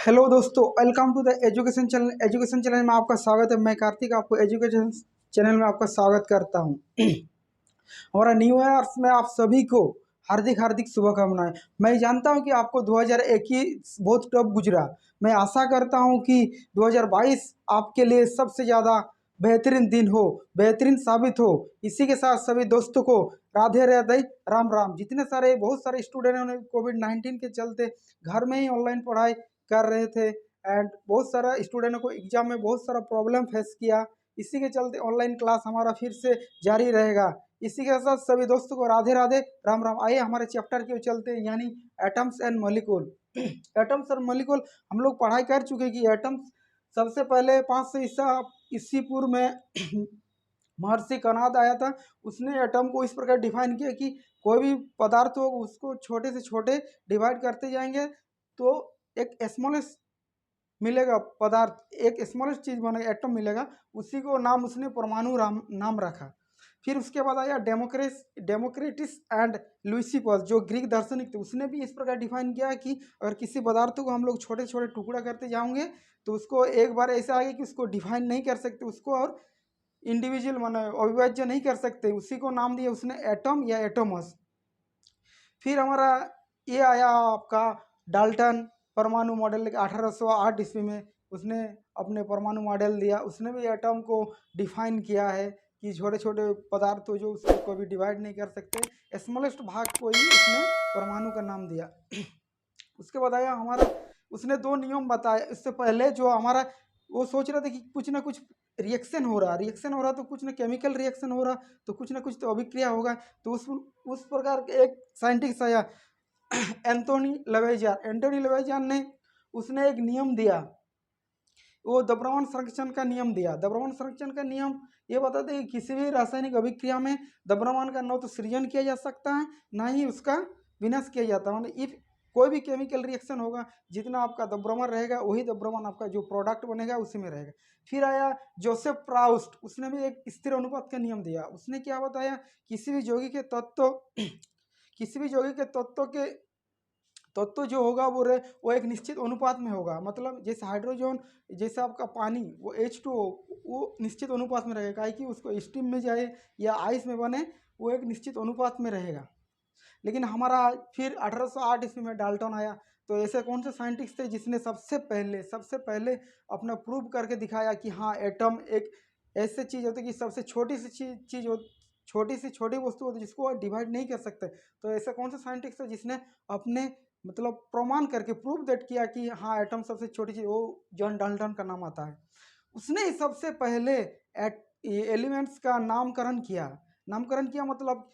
Hello दोस्तों, welcome to the education channel में आपका स्वागत है। मैं कार्तिक आपको एजुकेशन चैनल में आपका स्वागत करता हूं। हमारा न्यू ईयर्स में आप सभी को हार्दिक हार्दिक शुभकामनाएं। मैं जानता हूं कि आपको 2021 बहुत टफ गुजरा। मैं आशा करता हूं कि 2022 आपके लिए सबसे ज़्यादा बेहतरीन दिन हो, बेहतरीन साबित हो। इसी के साथ सभी दोस्तों को राधे राधे, राम राम। जितने सारे बहुत सारे स्टूडेंटों ने कोविड-19 के चलते घर में ही ऑनलाइन पढ़ाई कर रहे थे एंड बहुत सारा स्टूडेंटों को एग्जाम में बहुत सारा प्रॉब्लम फेस किया। इसी के चलते ऑनलाइन क्लास हमारा फिर से जारी रहेगा। इसी के साथ सभी दोस्तों को राधे राधे, राम राम। आइए हमारे चैप्टर के चलते हैं, यानी एटम्स एंड मॉलिक्यूल। एटम्स और मॉलिक्यूल हम लोग पढ़ाई कर चुके कि एटम्स सबसे पहले 500 ईस्वी पूर्व में महर्षि कणाद आया था। उसने एटम को इस प्रकार डिफाइन किया कि कोई भी पदार्थ हो उसको छोटे से छोटे डिवाइड करते जाएंगे तो एक स्मॉलेस्ट मिलेगा पदार्थ, एक स्मॉलेस्ट चीज बनेगा, एटम मिलेगा। उसी को नाम उसने परमाणु नाम रखा। फिर उसके बाद आया डेमोक्रेटिस एंड लुइसिपस, जो ग्रीक दार्शनिक थे। उसने भी इस प्रकार डिफाइन किया कि अगर किसी पदार्थ को हम लोग छोटे छोटे टुकड़ा करते जाएंगे तो उसको एक बार ऐसा आएगा कि उसको डिफाइन नहीं कर सकते, उसको और इंडिविजुअल माने अविभाज्य नहीं कर सकते। उसी को नाम दिया उसने एटम या एटोमस। फिर हमारा ये आया आपका डाल्टन, परमाणु मॉडल 1808 ईस्वी में उसने अपने परमाणु मॉडल दिया। उसने भी एटम को डिफाइन किया है कि छोटे छोटे पदार्थ हो जो उसको कभी डिवाइड नहीं कर सकते, स्मॉलेस्ट भाग को ही उसने परमाणु का नाम दिया। उसके बाद आया हमारा, उसने दो नियम बताए। इससे पहले जो हमारा वो सोच रहे थे कि कुछ ना कुछ रिएक्शन हो रहा तो कुछ ना केमिकल रिएक्शन हो रहा तो कुछ ना कुछ तो अभिक्रिया होगा। तो उस प्रकार के एक साइंटिस्ट आया एंटोनी लवेजान ने उसने एक नियम दिया, वो द्रव्यमान संरक्षण का नियम दिया। द्रव्यमान संरक्षण का नियम ये बताते हैं कि किसी भी रासायनिक अभिक्रिया में द्रव्यमान का न तो सृजन किया जा सकता है ना ही उसका विनाश किया जाता है। मतलब इफ कोई भी केमिकल रिएक्शन होगा, जितना आपका द्रव्यमान रहेगा वही द्रव्यमान आपका जो प्रोडक्ट बनेगा उसी में रहेगा। फिर आया जोसेफ प्राउस्ट, उसने भी एक स्थिर अनुपात का नियम दिया। उसने क्या बताया, किसी भी यौगिक के तत्व किसी भी यौगिक के तत्व जो होगा वो एक निश्चित अनुपात में होगा। मतलब जैसे हाइड्रोजन, जैसे आपका पानी वो H2O, वो निश्चित अनुपात में रहेगा। कि उसको स्टीम में जाए या आइस में बने, वो एक निश्चित अनुपात में रहेगा। लेकिन हमारा फिर 1808 ईस्वी में डाल्टन आया। तो ऐसे कौन से साइंटिस्ट थे जिसने सबसे पहले अपना प्रूव करके दिखाया कि हाँ, एटम एक ऐसे चीज़ होती है कि सबसे छोटी सी चीज़ हो, छोटी वस्तु होती है जिसको डिवाइड नहीं कर सकते। तो ऐसा कौन सा साइंटिस्ट है जिसने अपने मतलब प्रमाण करके प्रूव दैट किया कि हाँ, एटम सबसे छोटी चीज़, वो जॉन डाल्टन का नाम आता है। उसने ही सबसे पहले एलिमेंट्स का नामकरण किया। मतलब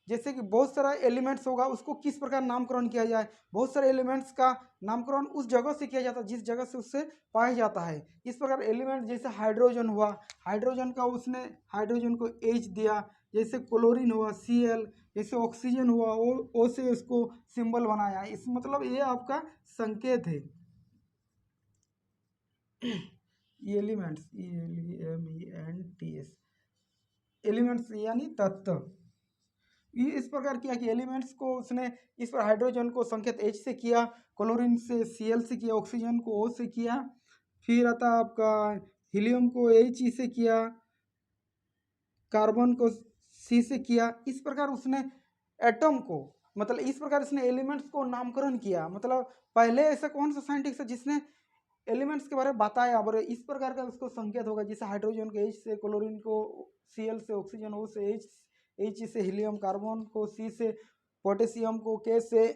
जैसे कि बहुत सारा एलिमेंट्स होगा, उसको किस प्रकार नामकरण किया जाए। बहुत सारे एलिमेंट्स का नामकरण उस जगह से किया जाता है जिस जगह से उससे पाया जाता है। इस प्रकार एलिमेंट जैसे हाइड्रोजन हुआ, हाइड्रोजन का उसने हाइड्रोजन को H दिया। जैसे क्लोरीन हुआ Cl, जैसे ऑक्सीजन हुआ O से उसको सिंबल बनाया। इस मतलब ये आपका संकेत है। एलिमेंट्स, ELEMENTS, एलिमेंट्स यानी तत्व। ये इस प्रकार किया कि एलिमेंट्स को उसने इस पर हाइड्रोजन को संकेत H से किया, क्लोरीन से Cl से किया, ऑक्सीजन को O से किया। फिर आता आपका हीलियम को He से किया, कार्बन को C से किया। इस प्रकार उसने एटम को, मतलब इस प्रकार उसने एलिमेंट्स को नामकरण किया। मतलब पहले ऐसा कौन सा साइंटिस्ट है जिसने एलिमेंट्स के बारे में बताया और इस प्रकार का उसको संकेत होगा। जैसे हाइड्रोजन को H से, क्लोरीन को Cl से, ऑक्सीजन O से, H से हीलियम, कार्बन को C से, पोटेशियम को K से,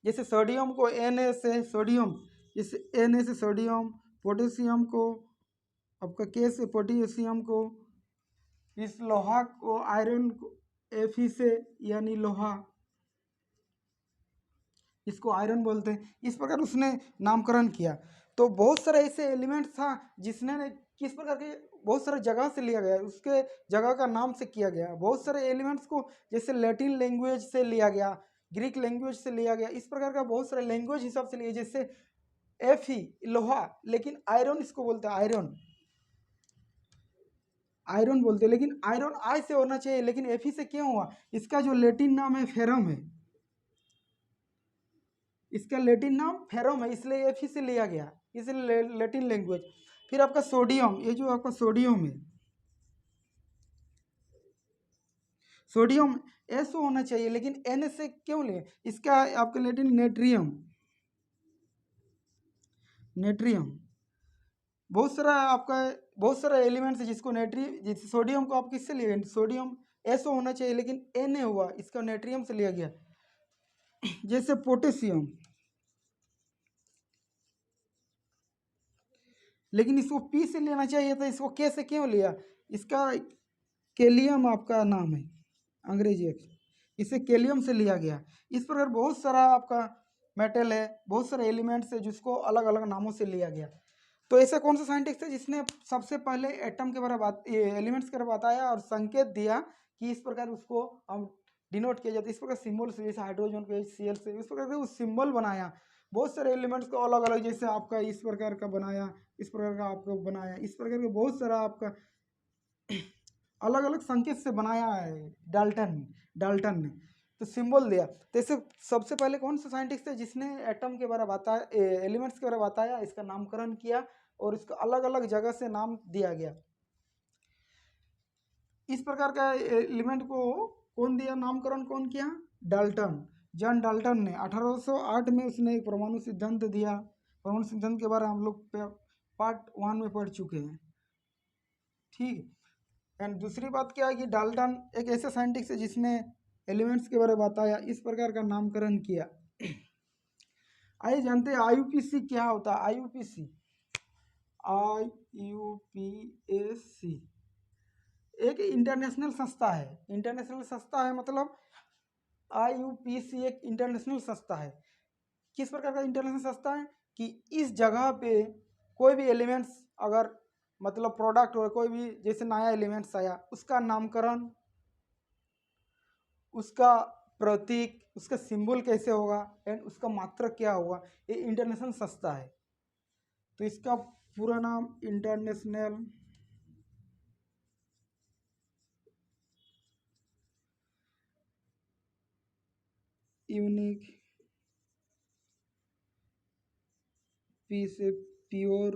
जैसे सोडियम को Na से सोडियम, जैसे Na से सोडियम, पोटेशियम को आपका K से पोटेशियम को, इस लोहा को आयरन को Fe से यानी लोहा, इसको आयरन बोलते हैं। इस प्रकार उसने नामकरण किया। तो बहुत सारे ऐसे एलिमेंट्स था जिसने किस प्रकार के बहुत सारे जगह से लिया गया, उसके जगह का नाम से किया गया। बहुत सारे एलिमेंट्स को जैसे लैटिन लैंग्वेज से लिया गया, ग्रीक लैंग्वेज से लिया गया। इस प्रकार का बहुत सारे लैंग्वेज हिसाब से लिया। जैसे Fe लोहा, लेकिन आयरन इसको बोलते हैं, आयरन बोलते हैं। लेकिन आयरन आई से होना चाहिए, लेकिन Fe से क्यों हुआ? इसका जो लैटिन नाम है फेरम है। इसका लैटिन नाम फेरम है, इसलिए एफ से लिया गया, इसलिए लैटिन लैंग्वेज। फिर आपका सोडियम, ये जो आपका सोडियम है, सोडियम एसओ होना चाहिए, लेकिन एन से क्यों ले, इसका आपका लैटिन नेट्रियम, नेट्रियम। बहुत सारा एलिमेंट्स है जिसको जिस सोडियम को आप किससे लिए, सोडियम एसओ होना चाहिए, लेकिन एन हुआ, इसका नेट्रियम से लिया गया। जैसे पोटेशियम, लेकिन इसको पी से लेना चाहिए था, इसको के से क्यों लिया, इसका केलियम आपका नाम है अंग्रेजी अक्षर, इसे केलियम से लिया गया। इस प्रकार बहुत सारा आपका मेटल है, बहुत सारे एलिमेंट्स है जिसको अलग अलग नामों से लिया गया। तो ऐसा कौन सा साइंटिस्ट है जिसने सबसे पहले एटम के बारे में एलिमेंट्स के बारे में बताया और संकेत दिया कि इस प्रकार उसको हम डिनोट किया जाता है, इस प्रकार सिंबल से, जैसे हाइड्रोजन के सीएल से, इस प्रकार से उस सिंबल बनाया। बहुत सारे एलिमेंट्स को अलग अलग, जैसे आपका इस प्रकार का बनाया, इस प्रकार का आपको बनाया, इस प्रकार के बहुत सारा आपका अलग अलग संकेत से बनाया है डाल्टन ने, तो सिंबल दिया। तो इससे सबसे पहले कौन सा साइंटिस्ट है जिसने एटम के बारे में बताया, एलिमेंट्स के बारे में बताया, इसका नामकरण किया और इसका अलग अलग जगह से नाम दिया गया। इस प्रकार का एलिमेंट को कौन दिया, नामकरण कौन किया, डाल्टन, जॉन डाल्टन ने 1808 में उसने एक परमाणु सिद्धांत दिया। परमाणु सिद्धांत के बारे में हम लोग पार्ट 1 में पढ़ चुके हैं, ठीक। एंड दूसरी बात क्या है कि डाल्टन एक ऐसा साइंटिस्ट है जिसने एलिमेंट्स के बारे में बताया, इस प्रकार का नामकरण किया। आइए जानते हैं आईयूपीएसी क्या होता है। आईयूपीएसी, आईयूपीएसी एक इंटरनेशनल संस्था है। इंटरनेशनल संस्था है मतलब आईयूपीएसी एक इंटरनेशनल संस्था है। किस प्रकार का इंटरनेशनल संस्था है कि इस जगह पे कोई भी एलिमेंट्स अगर मतलब प्रोडक्ट और कोई भी जैसे नया एलिमेंट्स आया, उसका नामकरण, उसका प्रतीक, उसका सिंबल कैसे होगा एंड उसका मात्रक क्या होगा, ये इंटरनेशनल संस्था है। तो इसका पूरा नाम international unique peace pure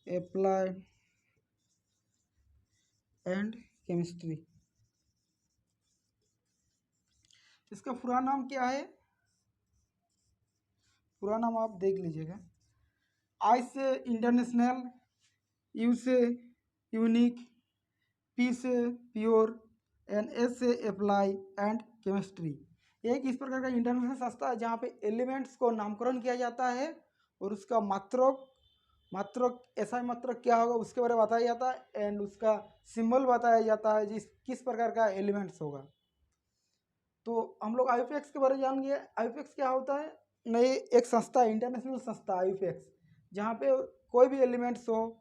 applied and chemistry. इसका पूरा नाम क्या है, पूरा नाम आप देख लीजिएगा। आई से इंटरनेशनल, यू से यूनिक, पी से प्योर एंड एस से अप्लाई एंड केमिस्ट्री। एक इस प्रकार का इंटरनेशनल संस्था है जहाँ पे एलिमेंट्स को नामकरण किया जाता है और उसका मात्रक ऐसा मात्रक क्या होगा उसके बारे में बताया जाता है एंड उसका सिंबल बताया जाता है जिस किस प्रकार का एलिमेंट्स होगा। तो हम लोग आईयूपीएक्स के बारे में जान गए। आईयूपीएक्स क्या होता है, नई एक संस्था, इंटरनेशनल संस्था आईयूपीएक्स, जहाँ पे कोई भी एलिमेंट्स हो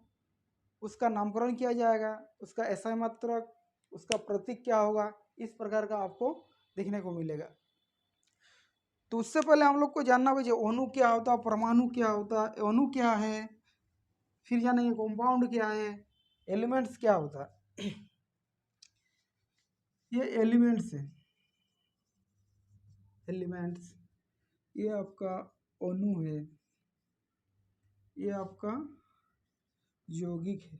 उसका नामकरण किया जाएगा, उसका ऐसा मात्रक, उसका प्रतीक क्या होगा, इस प्रकार का आपको देखने को मिलेगा। तो उससे पहले हम लोग को जानना होगा जो अणु क्या होता है, परमाणु क्या होता है, अणु क्या है, फिर जानेंगे कंपाउंड क्या है, एलिमेंट्स क्या होता है। ये एलिमेंट्स है, एलिमेंट्स, ये आपका अणु है, ये आपका यौगिक है,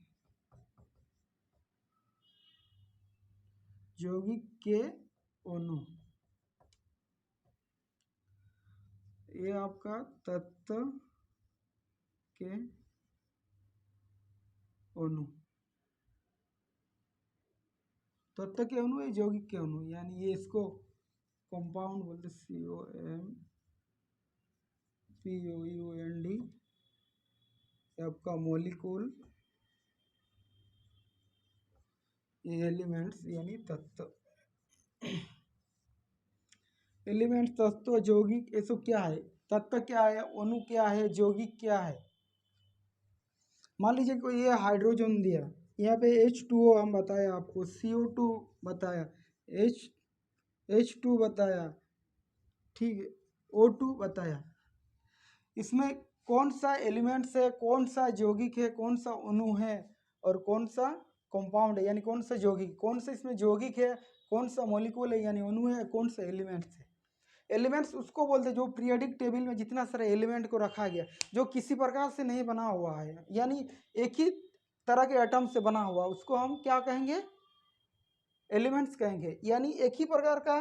यौगिक के अणु, ये आपका तत्व के अणु, तत्व के अणु, यौगिक के अणु, यानी ये इसको कंपाउंड बोलते, COMPOUND, आपका मॉलिक्यूल, एलिमेंट्स यानी तत्व, एलिमेंट्स, तत्व, यौगिक, ये सब क्या है, तत्व क्या है, अणु क्या है, यौगिक क्या है। मान लीजिए कोई ये हाइड्रोजन दिया, यहाँ पे H2O हम बताया आपको, CO2 बताया, H2 बताया, ठीक है, O2 बताया। इसमें कौन सा एलिमेंट्स है, कौन सा यौगिक है, कौन सा अणु है और कौन सा कंपाउंड है, यानी कौन सा यौगिक, कौन सा इसमें यौगिक है, कौन सा मॉलिक्यूल है यानी अणु है, कौन सा एलिमेंट्स है। एलिमेंट्स उसको बोलते हैं जो पीरियोडिक टेबल में जितना सारे एलिमेंट को रखा गया जो किसी प्रकार से नहीं बना हुआ है, यानी एक ही तरह के एटम से बना हुआ, उसको हम क्या कहेंगे, एलिमेंट्स कहेंगे। यानी एक ही प्रकार का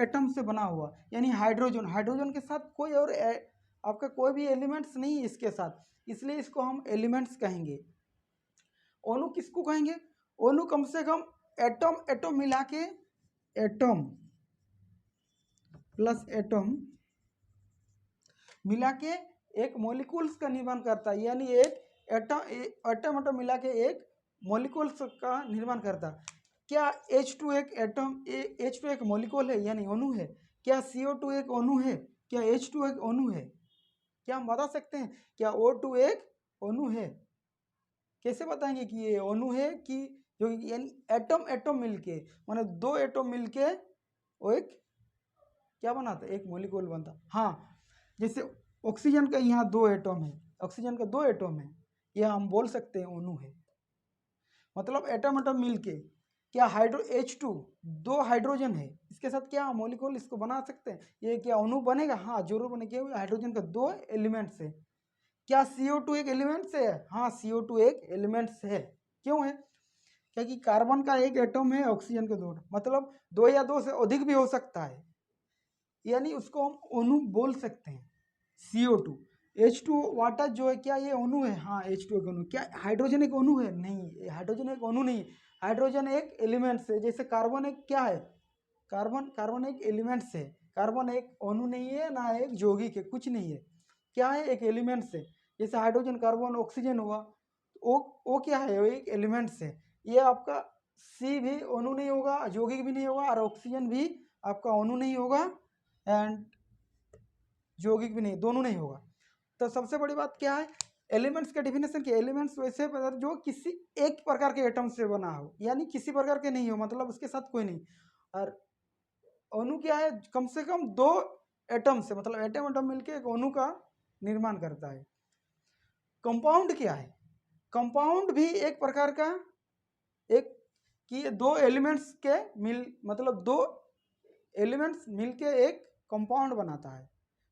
एटम से बना हुआ, यानी हाइड्रोजन, हाइड्रोजन के साथ कोई और आपका कोई भी एलिमेंट्स नहीं है इसके साथ, इसलिए इसको हम एलिमेंट्स कहेंगे। अणु किसको कहेंगे, अणु कम से कम एटम एटम मिला के, एटम प्लस एटम मिला के एक मॉलिक्यूल्स का निर्माण करता है, यानी एक एटम एटम मिला के एक मॉलिक्यूल्स का निर्माण करता है। क्या H2 एक एटम, H2 एक मॉलिक्यूल है यानी अणु है? क्या CO2 एक अणु है? क्या H2 एक अणु है? क्या हम बता सकते हैं क्या O2 एक अणु है? कैसे बताएंगे कि ये अणु है कि जो, यानी एटम एटम मिलके, माने दो एटम मिलके वो एक क्या बनाता है, एक मॉलिक्यूल बनता। हाँ, जैसे ऑक्सीजन का यहाँ दो एटम है, ऑक्सीजन का दो एटम है, यह हम बोल सकते हैं अणु है। मतलब एटम एटम मिलके क्या H2 दो हाइड्रोजन है, इसके साथ क्या मॉलिक्यूल इसको बना सकते हैं, ये क्या अणु बनेगा? हाँ जरूर बनेगा। हाइड्रोजन का दो एलिमेंट्स है। क्या CO2 एक एलिमेंट्स है? हाँ CO2 एक एलिमेंट्स है। क्यों है? क्योंकि कार्बन का एक एटम है, ऑक्सीजन का दो, मतलब दो या दो से अधिक भी हो सकता है, यानी उसको हम अणु बोल सकते हैं। CO2, H2 वाटर जो है क्या ये अणु है? हाँ H2 एक अणु। क्या हाइड्रोजन एक अणु है? नहीं, हाइड्रोजन एक अणु नहीं, हाइड्रोजन एक एलिमेंट्स है। जैसे कार्बन एक क्या है, कार्बन एक एलिमेंट्स है, कार्बन एक अणु नहीं है ना एक यौगिक है, कुछ नहीं है, क्या है, एक एलिमेंट्स है। जैसे हाइड्रोजन कार्बन ऑक्सीजन हुआ, वो क्या है, वो एक एलिमेंट्स है। ये आपका C भी अणु नहीं होगा, यौगिक भी नहीं होगा, और ऑक्सीजन भी आपका अणु नहीं होगा एंड यौगिक भी नहीं, दोनों नहीं होगा। तो सबसे बड़ी बात क्या है, एलिमेंट्स का डिफिनेशन क्या, एलिमेंट्स वैसे पदार्थ जो किसी एक प्रकार के एटम से बना हो, यानी किसी प्रकार के नहीं हो, मतलब उसके साथ कोई नहीं। और अणु क्या है, कम से कम दो एटम से, मतलब एटम एटम मिलके एक अणु का निर्माण करता है। कंपाउंड क्या है, कंपाउंड भी एक प्रकार का, एक कि दो एलिमेंट्स के मतलब दो एलिमेंट्स मिलके एक कंपाउंड बनाता है।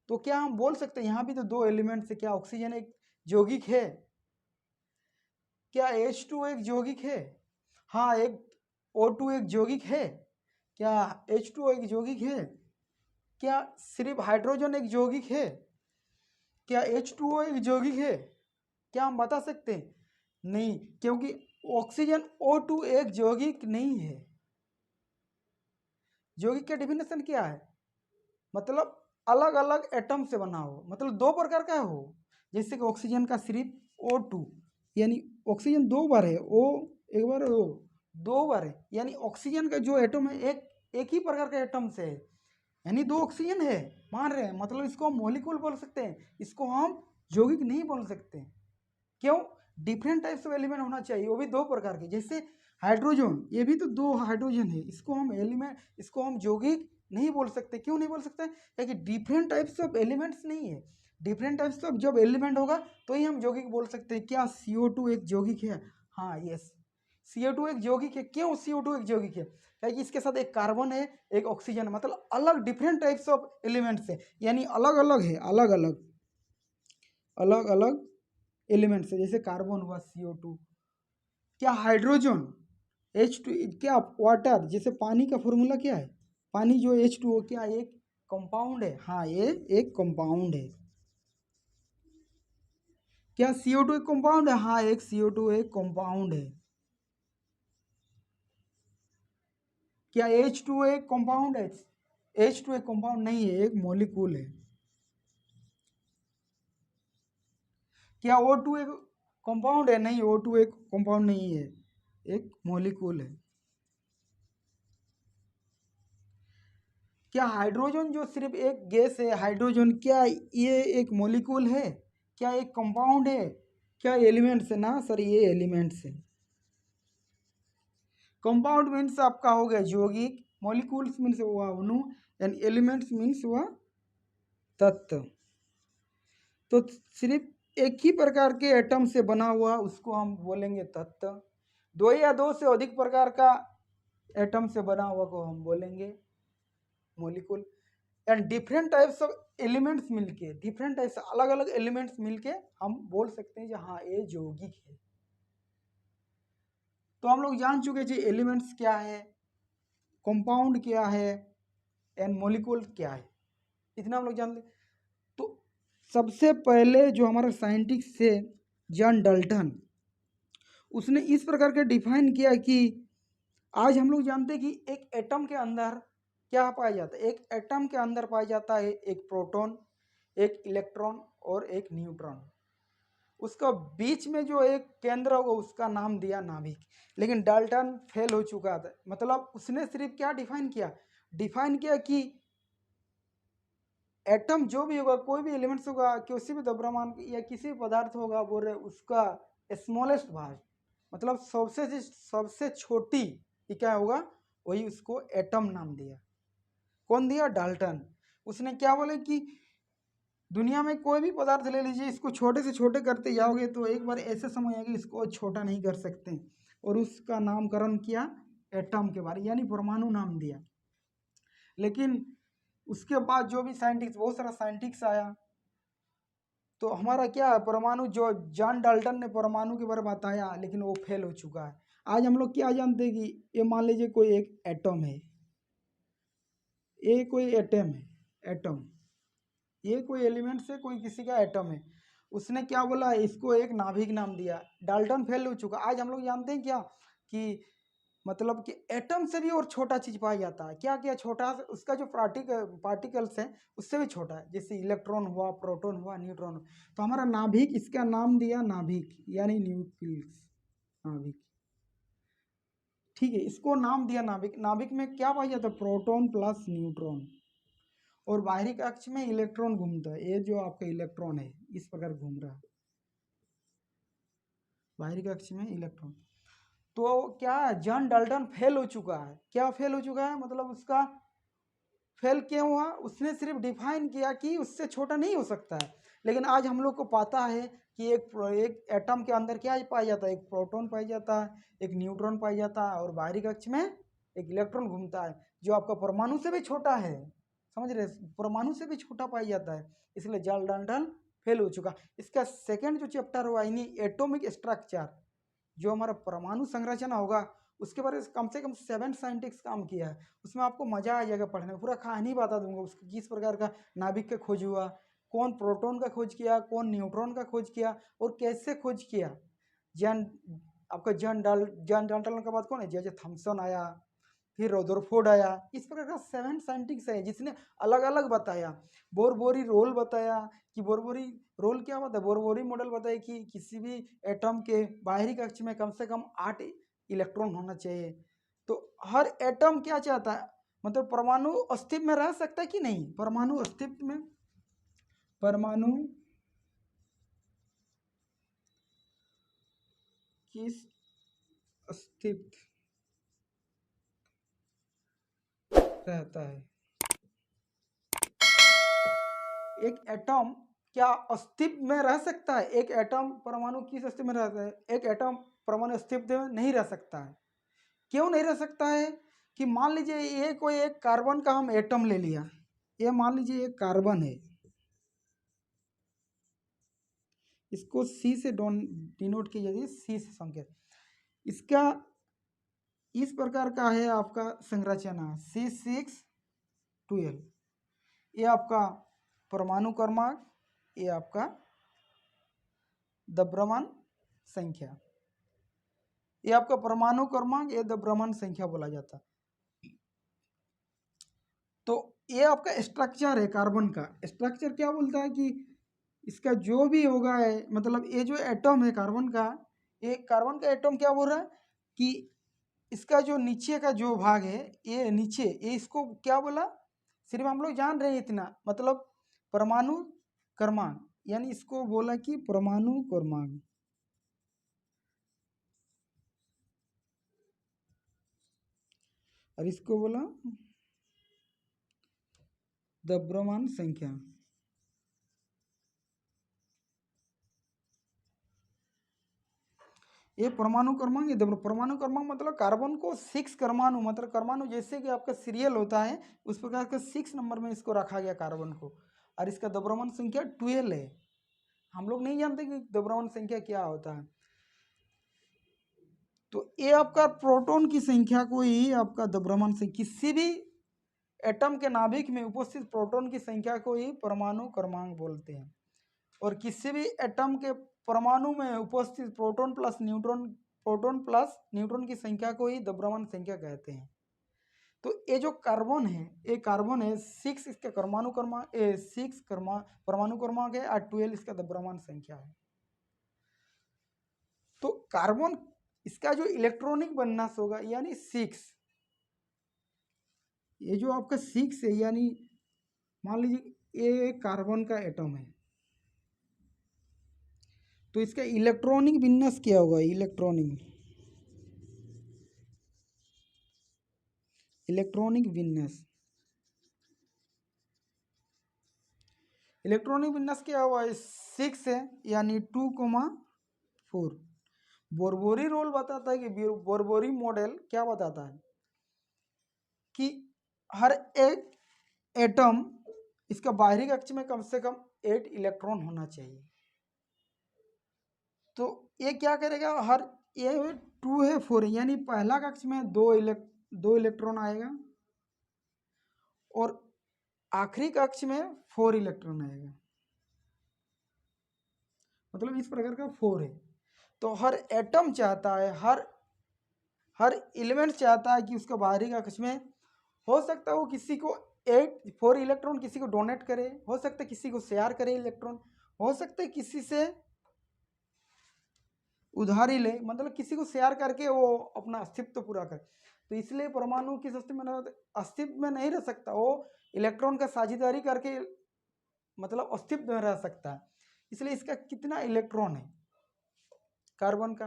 तो क्या हम बोल सकते हैं यहाँ भी तो दो एलिमेंट्स है, क्या ऑक्सीजन एक यौगिक है? क्या H2 एक यौगिक है? हाँ, एक O2 एक यौगिक है। क्या H2 एक यौगिक है? क्या सिर्फ हाइड्रोजन एक यौगिक है? क्या H2O एक यौगिक है? क्या हम बता सकते हैं? नहीं, क्योंकि ऑक्सीजन O2 एक यौगिक नहीं है। यौगिक का डेफिनेशन क्या है, मतलब अलग अलग एटम से बना हो, मतलब दो प्रकार का हो। जैसे कि ऑक्सीजन का सिर्फ O2, यानी ऑक्सीजन दो बार है, O एक बार, O दो बार है, यानी ऑक्सीजन का जो एटम है एक ही प्रकार के एटम से है, यानी दो ऑक्सीजन है, मान रहे हैं, मतलब इसको हम मॉलिक्यूल बोल सकते हैं, इसको हम यौगिक नहीं बोल सकते। क्यों? डिफरेंट टाइप्स ऑफ एलिमेंट होना चाहिए, वो भी दो प्रकार के। जैसे हाइड्रोजन, ये भी तो दो हाइड्रोजन है, इसको हम एलिमेंट, इसको हम यौगिक नहीं बोल सकते। क्यों नहीं बोल सकते? क्योंकि डिफरेंट टाइप्स ऑफ एलिमेंट्स नहीं है। डिफरेंट टाइप्स ऑफ जब एलिमेंट होगा तो ही हम यौगिक बोल सकते हैं। क्या CO2 एक यौगिक है? हाँ यस, CO2 एक यौगिक है। क्यों CO2 एक यौगिक है? क्योंकि इसके साथ एक कार्बन है, एक ऑक्सीजन है, मतलब अलग डिफरेंट टाइप्स ऑफ एलिमेंट्स है, यानी अलग अलग है, अलग अलग अलग अलग एलिमेंट्स है। जैसे कार्बन हुआ CO2। क्या हाइड्रोजन H2, क्या वाटर, जैसे पानी का फॉर्मूला क्या है, पानी जो H2O, क्या एक कंपाउंड है? हाँ ये एक कंपाउंड है। क्या CO2 एक कंपाउंड है? हाँ एक CO2 एक कंपाउंड है। क्या H2 एक कंपाउंड है? H2 एक कंपाउंड नहीं है, एक मॉलिक्यूल है। क्या O2 एक कंपाउंड है? नहीं, O2 एक कंपाउंड नहीं है, एक मॉलिक्यूल है। क्या हाइड्रोजन जो सिर्फ एक गैस है, हाइड्रोजन, क्या ये एक मॉलिक्यूल है? क्या एक कंपाउंड है? क्या एलिमेंट्स है? ना सर, ये एलिमेंट्स है। कंपाउंड मीन्स आपका हो गया यौगिक, मॉलिक्यूल्स मीन्स हुआ अणु, एंड एलिमेंट्स मीन्स हुआ तत्व। तो सिर्फ एक ही प्रकार के एटम से बना हुआ उसको हम बोलेंगे तत्व। दो या दो से अधिक प्रकार का एटम से बना हुआ को हम बोलेंगे molecule. And different types of elements मिलके, डिफरेंट टाइप्स अलग अलग एलिमेंट्स मिलके हम बोल सकते हैं कि हाँ ये यौगिक है। तो हम लोग जान चुके जी एलिमेंट्स क्या है, कंपाउंड क्या है एंड मॉलिक्यूल क्या है, इतना हम लोग जान लें। तो सबसे पहले जो हमारा साइंटिस्ट थे जॉन डाल्टन, उसने इस प्रकार के डिफाइन किया कि आज हम लोग जानते हैं कि एक एटम के अंदर क्या पाया जाता है। एक एटम के अंदर पाया जाता है एक प्रोटॉन, एक इलेक्ट्रॉन और एक न्यूट्रॉन। उसका बीच में जो एक केंद्र होगा उसका नाम दिया नाभिक। लेकिन डाल्टन फेल हो चुका था, मतलब उसने सिर्फ क्या डिफाइन किया कि एटम जो भी होगा, कोई भी एलिमेंट्स होगा, किसी भी द्रव्यमान या किसी भी पदार्थ होगा, बोल रहे उसका स्मॉलेस्ट भाग, मतलब सबसे छोटी क्या होगा, वही उसको एटम नाम दिया। कौन दिया? डाल्टन। उसने क्या बोले कि दुनिया में कोई भी पदार्थ ले लीजिए, इसको छोटे से छोटे करते जाओगे तो एक बार ऐसे समय आएगा इसको छोटा नहीं कर सकते, और उसका नामकरण किया एटम के बारे, यानी परमाणु नाम दिया। लेकिन उसके बाद जो भी साइंटिस्ट, बहुत सारा साइंटिस्ट आया, तो हमारा क्या है, परमाणु जो जॉन डाल्टन ने परमाणु के बारे में बताया, लेकिन वो फेल हो चुका है। आज हम लोग क्या जानते हैं कि ये मान लीजिए कोई एक एटम है, ये कोई एटम है, एटम, ये कोई एलिमेंट से कोई किसी का एटम है, उसने क्या बोला, इसको एक नाभिक नाम दिया। डाल्टन फेल हो चुका। आज हम लोग जानते हैं क्या कि मतलब कि एटम से भी और छोटा चीज पाया जाता है। क्या क्या छोटा, उसका जो पार्टिकल्स है उससे भी छोटा है, जैसे इलेक्ट्रॉन हुआ, प्रोटॉन हुआ, न्यूट्रॉन हुआ। तो हमारा नाभिक, इसका नाम दिया नाभिक, यानी न्यूक्लियस, नाभिक। ठीक है, इसको नाम दिया नाभिक। नाभिक में क्या पाया जाता है? प्रोटॉन प्लस न्यूट्रॉन, और बाहरी कक्ष में इलेक्ट्रॉन घूमता है। ये जो आपका इलेक्ट्रॉन है इस प्रकार घूम रहा है, बाहरी कक्ष में इलेक्ट्रॉन। तो क्या जॉन डाल्टन फेल हो चुका है। क्या फेल हो चुका है, मतलब उसका फेल क्यों हुआ? उसने सिर्फ डिफाइन किया कि उससे छोटा नहीं हो सकता है। लेकिन आज हम लोग को पता है कि एक एटम के अंदर क्या पाया जाता है, एक प्रोटॉन पाया जाता है, एक न्यूट्रॉन पाया जाता है, और बाहरी कक्ष में एक इलेक्ट्रॉन घूमता है, जो आपका परमाणु से भी छोटा है। समझ रहे, परमाणु से भी छोटा पाया जाता है। इसलिए जॉन डाल्टन फेल हो चुका। इसका सेकेंड जो चैप्टर हुआ, यानी एटॉमिक स्ट्रक्चर, जो हमारा परमाणु संरचना होगा, उसके बारे में कम से कम 7 साइंटिस्ट काम किया है। उसमें आपको मजा आ जाएगा पढ़ने में, पूरा कहानी बता दूंगा उसका, किस प्रकार का नाभिक का खोज हुआ, कौन प्रोटॉन का खोज किया, कौन न्यूट्रॉन का खोज किया, और कैसे खोज किया। जॉन आपका जॉन डाल्टन के बाद कौन है, जे थॉमसन आया, फिर रदरफोर्ड आया। इस प्रकार का 7 साइंटिस्ट है जिसने अलग अलग बताया। बोरबोरी रोल बताया कि बोरबोरी रोल क्या होता है, बोरबोरी मॉडल बताया कि किसी भी एटम के बाहरी कक्ष में कम से कम 8 इलेक्ट्रॉन होना चाहिए। तो हर एटम क्या चाहता है, मतलब परमाणु अस्तित्व में रह सकता है कि नहीं, परमाणु अस्तित्व में, परमाणु किस अस्तित्व रहता है। एक एटम क्या अस्तित्व में रह सकता है? एक एटम परमाणु किस अस्तित्व में रहता है? एक एटम परमाणु अस्तित्व में नहीं रह सकता है। क्यों नहीं रह सकता है? कि मान लीजिए ये कोई एक कार्बन का हम एटम ले लिया, ये मान लीजिए एक कार्बन है, इसको सी से डिनोट किया जाए, सी से संकेत। इसका इस प्रकार का है आपका संरचना C612। ये आपका परमाणु क्रमांक, ये आपका द्रव्यमान संख्या, ये आपका परमाणु क्रमांक, ये द्रव्यमान संख्या बोला जाता है। तो ये आपका स्ट्रक्चर है, कार्बन का स्ट्रक्चर क्या बोलता है कि इसका जो भी होगा है, मतलब ये जो एटम है कार्बन का, ये कार्बन का एटम क्या बोल रहा है कि इसका जो नीचे का जो भाग है, ये नीचे, ये इसको क्या बोला, सिर्फ हम लोग जान रहे हैं इतना, मतलब परमाणु क्रमांक, यानी इसको बोला कि परमाणु क्रमांक, और इसको बोला द्रव्यमान संख्या। ये परमाणु क्रमांक, ये परमाणु क्रमांक मतलब कार्बन को 6 परमाणु, मतलब परमाणु जैसे कि आपका सीरियल होता है उस प्रकार का 6 नंबर में इसको रखा गया कार्बन को, और इसका द्रव्यमान संख्या 12 है। हम लोग नहीं जानते कि द्रव्यमान संख्या क्या होता है। तो ये आपका प्रोटॉन की संख्या को ही आपका द्रव्यमान संख्या, किसी भी एटम के नाभिक में उपस्थित प्रोटॉन की संख्या को ही परमाणु क्रमांक बोलते हैं। और किसी भी एटम के परमाणु में उपस्थित प्रोटॉन प्लस न्यूट्रॉन की संख्या को ही द्रव्यमान संख्या कहते हैं। तो ये जो कार्बन है, ये कार्बन है 6 इसका परमाणु क्रमांक, 6 परमाणु क्रमांक है, और 12 इसका द्रव्यमान संख्या है। तो कार्बन इसका जो इलेक्ट्रॉनिक विन्यास होगा यानी 6, ये जो आपका 6 है, यानी मान लीजिए ये कार्बन का एटम है, तो इसका इलेक्ट्रॉनिक विन्यास क्या होगा? इलेक्ट्रॉनिक विन्यास क्या हुआ? 6 है यानी 2,4। बोरबोरी रोल बताता है कि बोरबोरी मॉडल क्या बताता है कि हर एक एटम इसका बाहरी कक्ष में कम से कम 8 इलेक्ट्रॉन होना चाहिए। तो ये क्या करेगा, हर ये 2 है 4 है, यानी पहला कक्ष में 2 इलेक्ट्रॉन आएगा और आखिरी कक्ष में 4 इलेक्ट्रॉन आएगा, मतलब इस प्रकार का 4 है। तो हर एटम चाहता है, हर एलिमेंट चाहता है कि उसका बाहरी कक्ष में हो सकता है वो किसी को 4 इलेक्ट्रॉन किसी को डोनेट करे, हो सकता है किसी को शेयर करे इलेक्ट्रॉन, हो सकता है किसी से उधारी ले, मतलब किसी को शेयर करके वो अपना अस्तित्व पूरा करे। तो इसलिए परमाणु किस अस्तित्व में नहीं रह सकता, वो इलेक्ट्रॉन का साझेदारी करके मतलब अस्तित्व में रह सकता है। इसलिए इसका कितना इलेक्ट्रॉन है कार्बन का?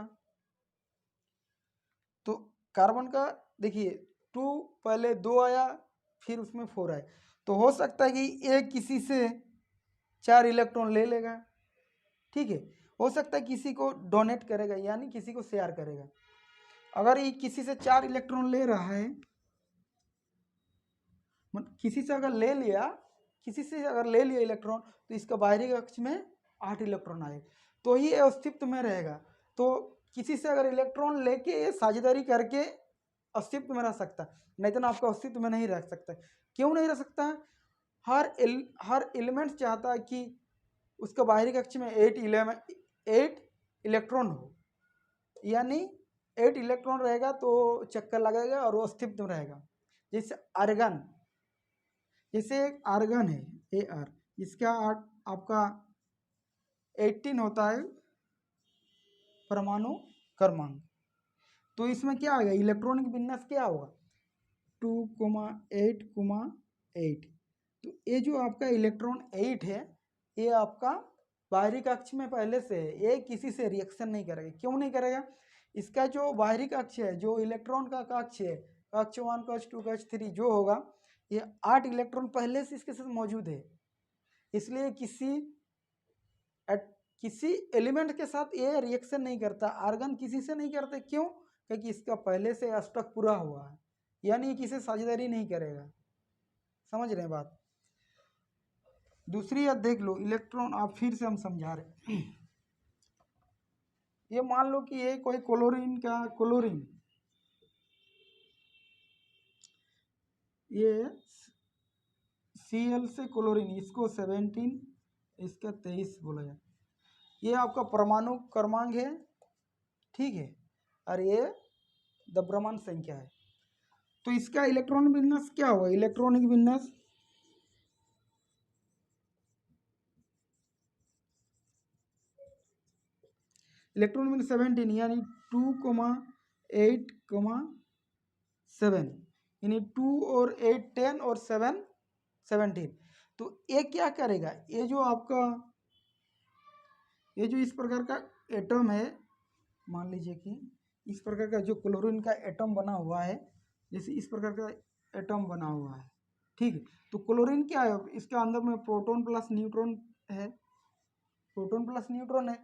तो कार्बन का देखिए 2 पहले 2 आया, फिर उसमें 4 आया, तो हो सकता है कि एक किसी से 4 इलेक्ट्रॉन ले लेगा, ठीक है। हो सकता है किसी को डोनेट करेगा यानी किसी को शेयर करेगा। अगर ये किसी से 4 इलेक्ट्रॉन ले रहा है, किसी से अगर ले लिया इलेक्ट्रॉन, तो इसका बाहरी कक्ष में 8 इलेक्ट्रॉन आए तो ही अस्तित्व में रहेगा। तो किसी से अगर इलेक्ट्रॉन लेके साझेदारी करके अस्तित्व में रह सकता, नहीं तो ना आपका अस्तित्व में नहीं रह सकता। क्यों नहीं रह सकता? हर एलिमेंट चाहता है कि उसका बाहरी कक्ष में 8 इलेक्ट्रॉन हो, यानी 8 इलेक्ट्रॉन रहेगा तो चक्कर लगाएगा और वो अस्तित्व में रहेगा। जैसे एक आर्गन है Ar, इसका आपका 18 होता है परमाणु क्रमांक। तो इसमें क्या आएगा? इलेक्ट्रॉनिक विन्यास क्या होगा? 2,8,8। तो ये जो आपका इलेक्ट्रॉन 8 है, ये आपका बाहरी कक्ष में पहले से है, ये किसी से रिएक्शन नहीं करेगा। क्यों नहीं करेगा? इसका जो बाहरी कक्ष है, जो इलेक्ट्रॉन का कक्ष है, कक्ष 1 कक्ष 2 कक्ष 3 जो होगा, ये 8 इलेक्ट्रॉन पहले से इसके साथ मौजूद है। इसलिए किसी एलिमेंट के साथ ये रिएक्शन नहीं करता, आर्गन किसी से नहीं करते। क्यों? क्योंकि इसका पहले से अष्टक पूरा हुआ है, यानी किसी साझेदारी नहीं करेगा। समझ रहे हैं बात? दूसरी बात देख लो, इलेक्ट्रॉन आप फिर से हम समझा रहे ये मान लो कि ये कोई क्लोरीन, ये Cl से क्लोरीन, इसको 17, इसका 23 बोला जाए। ये आपका परमाणु क्रमांक है, ठीक है, और ये द्रव्यमान संख्या है। तो इसका इलेक्ट्रॉनिक विन्यास क्या होगा? इलेक्ट्रॉनिक विन्यास इलेक्ट्रॉन विन्यास 17 यानी 2,8,7, यानी 2 और 8 10 और 7 17। तो ये क्या करेगा? ये जो इस प्रकार का एटम है, मान लीजिए कि इस प्रकार का जो क्लोरीन का एटम बना हुआ है, जैसे इस प्रकार का एटम बना हुआ है, ठीक है। तो क्लोरीन क्या है? इसके अंदर में प्रोटॉन प्लस न्यूट्रॉन है।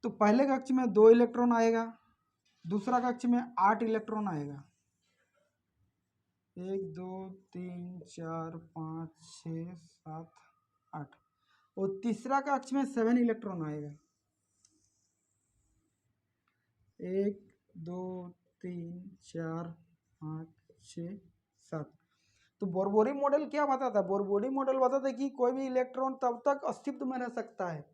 तो पहले कक्ष में 2 इलेक्ट्रॉन आएगा, दूसरा कक्ष में 8 इलेक्ट्रॉन आएगा। 1 2 3 4 5 6 7 8। और तीसरा कक्ष में 7 इलेक्ट्रॉन आएगा। 1 2 3 4 5 6 7। तो बोरबोरी मॉडल क्या बताता है? बोरबोरी मॉडल बताता है कि कोई भी इलेक्ट्रॉन तब तक अस्तित्व में रह सकता है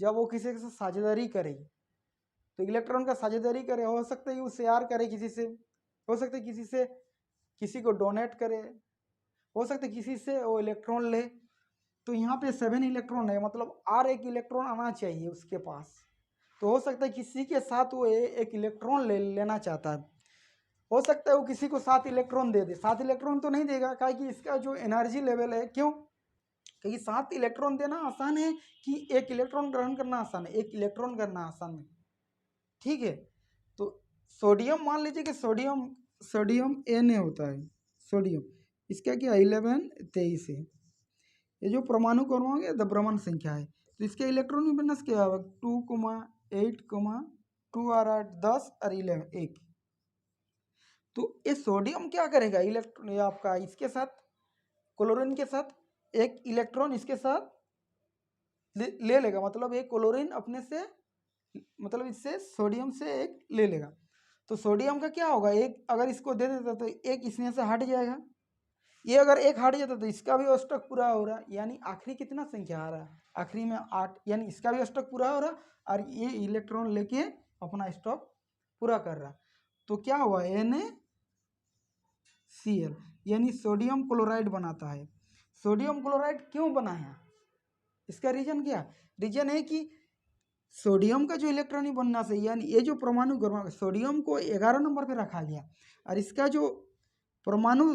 जब वो किसी के साथ साझेदारी करे। तो इलेक्ट्रॉन का साझेदारी करे, हो सकता है कि वो शेयर करे किसी से, हो सकता है किसी को डोनेट करे, हो सकता है किसी से वो इलेक्ट्रॉन ले। तो यहाँ पे 7 इलेक्ट्रॉन है, मतलब और एक इलेक्ट्रॉन आना चाहिए उसके पास। तो हो सकता है किसी के साथ वो एक इलेक्ट्रॉन लेना चाहता है। हो सकता है वो किसी को 7 इलेक्ट्रॉन दे दे। 7 इलेक्ट्रॉन तो नहीं देगा, क्या कि इसका जो एनर्जी लेवल है, क्यों? क्योंकि 7 इलेक्ट्रॉन देना आसान है कि एक इलेक्ट्रॉन ग्रहण करना आसान है, एक इलेक्ट्रॉन करना आसान है। ठीक है, तो सोडियम मान लीजिए कि सोडियम Na होता है। सोडियम इसका क्या 11 23 है। ये जो परमाणु क्रमांक है द्रव्यमान संख्या है। तो इसके इलेक्ट्रॉन विन्यास क्या होगा? 2, 8, 2 और 8 10 और 11 1। तो ये सोडियम क्या करेगा? इलेक्ट्रॉन ये आपका इसके साथ क्लोरीन के साथ एक इलेक्ट्रॉन इसके साथ ले लेगा, मतलब एक क्लोरीन अपने से, मतलब इससे सोडियम से एक ले लेगा। तो सोडियम का क्या होगा? एक अगर इसको दे देता तो एक इसमें से हट जाएगा। ये अगर एक हट जाता तो इसका भी अष्टक पूरा हो रहा, यानी आखिरी कितना संख्या आ रहा है? आखिरी में 8, यानी इसका भी अष्टक पूरा हो रहा और ये इलेक्ट्रॉन लेके अपना स्टॉक पूरा कर रहा। तो क्या हुआ? NaCl, यानी सोडियम क्लोराइड बनाता है। सोडियम क्लोराइड क्यों बना है? इसका रीजन क्या? रीजन है कि सोडियम का जो इलेक्ट्रॉन बनना से, यानी ये जो परमाणु क्रमांक सोडियम को 11 नंबर पे रखा गया और इसका जो परमाणु,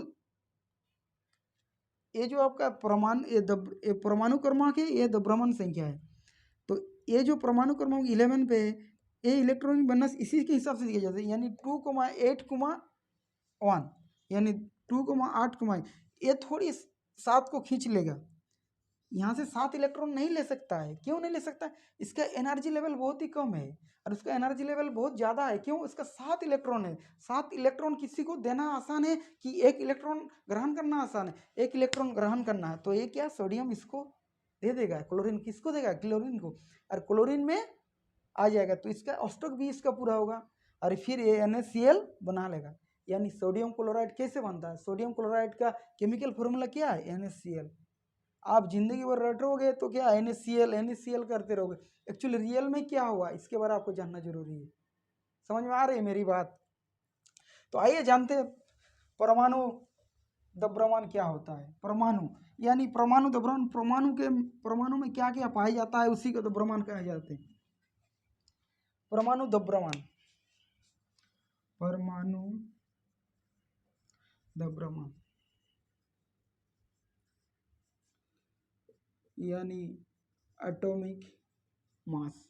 ये जो आपका परमाणु क्रमांक है, ये द्रव्यमान संख्या है। तो ये जो परमाणु क्रमांक 11 पे है, ये इलेक्ट्रॉन बनना इसी के हिसाब से दिया जाता है, यानी 2,8,1, यानी 2,8, ये थोड़ी 7 को खींच लेगा। यहाँ से 7 इलेक्ट्रॉन नहीं ले सकता है। क्यों नहीं ले सकता? इसका एनर्जी लेवल बहुत ही कम है और उसका एनर्जी लेवल बहुत ज़्यादा है। क्यों? इसका 7 इलेक्ट्रॉन है। 7 इलेक्ट्रॉन किसी को देना आसान है कि एक इलेक्ट्रॉन ग्रहण करना आसान है? एक इलेक्ट्रॉन ग्रहण करना है तो ये क्या सोडियम इसको दे देगा, क्लोरीन किसको देगा? क्लोरीन को, और क्लोरीन में आ जाएगा तो इसका अष्टक भी इसका पूरा होगा और फिर ये NaCl बना लेगा। यानी सोडियम क्लोराइड कैसे बनता है? सोडियम क्लोराइड का केमिकल फॉर्मूला क्या है? NaCl। आप जिंदगी भर रटोगे तो क्या NaCl करते रहोगे। एक्चुअली रियल में क्या हुआ इसके बारे में आपको जानना जरूरी है। समझ में आ रही है मेरी बात? तो आइए जानते हैं परमाणु द्रव्यमान क्या होता है। परमाणु यानी परमाणु द्रव्यमान, परमाणु में क्या क्या पाया जाता है उसी को द्रव्यमान कहा जाते हैं। परमाणु द्रव्यमान, परमाणु द्रव्यमान यानी एटॉमिक मास।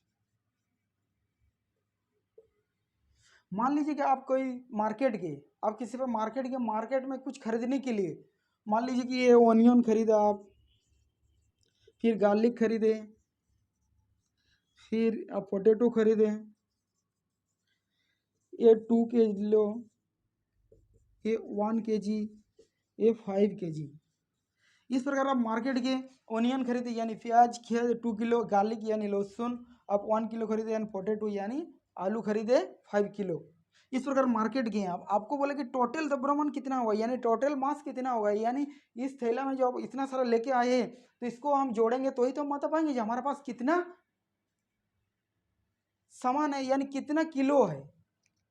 मान लीजिए कि आप कोई मार्केट गए, आप किसी पर मार्केट गए, मार्केट में कुछ खरीदने के लिए, मान लीजिए कि ये ऑनियन खरीदा आप, फिर गार्लिक खरीदे, फिर आप पोटैटो खरीदे, ये 2 किलो, ये 1 kg, ये 5 kg। इस प्रकार आप मार्केट गए, ऑनियन खरीदे यानी प्याज खरीदे 2 किलो, गार्लिक यानी लहसुन आप 1 किलो खरीदे, यानी पोटैटो यानी आलू खरीदे 5 किलो। इस प्रकार मार्केट गए आप, आपको बोले कि टोटल द्रव्यमान कितना होगा, यानी टोटल मास कितना होगा, यानी इस थैला में जो आप इतना सारा लेके आए हैं तो इसको हम जोड़ेंगे तो ही तो हम बता पाएंगे कि हमारे पास कितना सामान है, यानी कितना किलो है।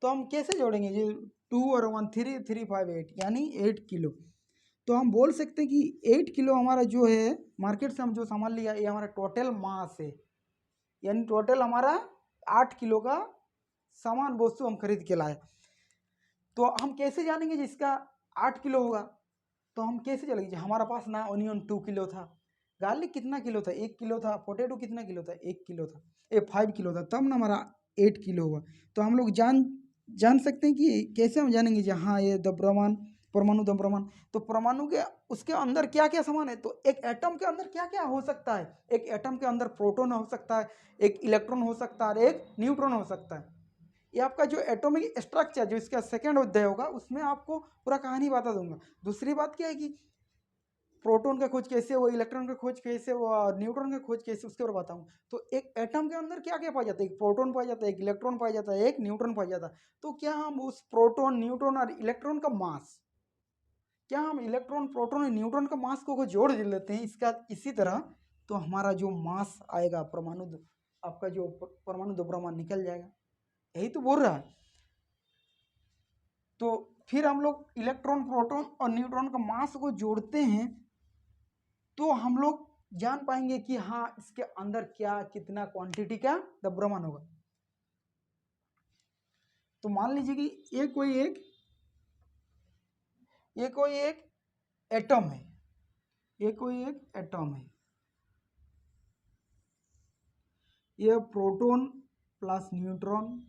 तो हम कैसे जोड़ेंगे? ये 2 और 1 3 3 5 8, यानी 8 किलो। तो हम बोल सकते हैं कि 8 किलो हमारा जो है मार्केट से हम जो सामान लिया ये हमारा टोटल मास है, यानी टोटल हमारा 8 किलो का सामान वस्तु हम खरीद के लाए। तो हम कैसे जानेंगे जिसका 8 किलो होगा? तो हम कैसे चलेंगे? हमारा पास ना ऑनियन 2 किलो था, गार्लिक कितना किलो था? 1 किलो था, पोटैटो कितना किलो था? 1 किलो था, 5 किलो था, तब ना हमारा 8 किलो हुआ। तो हम लोग जान सकते हैं कि कैसे हम जानेंगे कि हाँ ये द्रव्यमान परमाणु द्रव्यमान। तो परमाणु के उसके अंदर क्या क्या सामान है, तो एक एटम के अंदर क्या क्या हो सकता है, एक एटम के अंदर प्रोटॉन हो सकता है, एक इलेक्ट्रॉन हो सकता है, एक न्यूट्रॉन हो सकता है। ये आपका जो एटॉमिक स्ट्रक्चर जो इसका सेकेंड अध्याय होगा उसमें आपको पूरा कहानी बता दूंगा। दूसरी बात क्या है कि प्रोटॉन का खोज कैसे हुआ, इलेक्ट्रॉन का खोज कैसे हुआ, न्यूट्रॉन का खोज कैसे, उसके बारे में बताऊँ। तो एक एटम के अंदर क्या क्या पाया जाता है, एक प्रोटॉन पाया जाता है, एक इलेक्ट्रॉन पाया जाता है, एक न्यूट्रॉन पाया जाता है। तो क्या हम उस प्रोटॉन, न्यूट्रॉन और इलेक्ट्रॉन का मास, क्या हम इलेक्ट्रॉन, प्रोटॉन और न्यूट्रॉन का मास को जोड़ लेते हैं इसका इसी तरह, तो हमारा जो मास आएगा परमाणु, आपका जो परमाणु द्रव्यमान निकल जाएगा। यही तो बोल रहा है। तो फिर हम लोग इलेक्ट्रॉन, प्रोटॉन और न्यूट्रॉन का मास को जोड़ते हैं तो हम लोग जान पाएंगे कि हाँ इसके अंदर क्या कितना क्वांटिटी का द्रव्यमान होगा। तो मान लीजिए कि ये कोई एक एटम है, ये कोई एक एटम है, ये प्रोटॉन प्लस न्यूट्रॉन,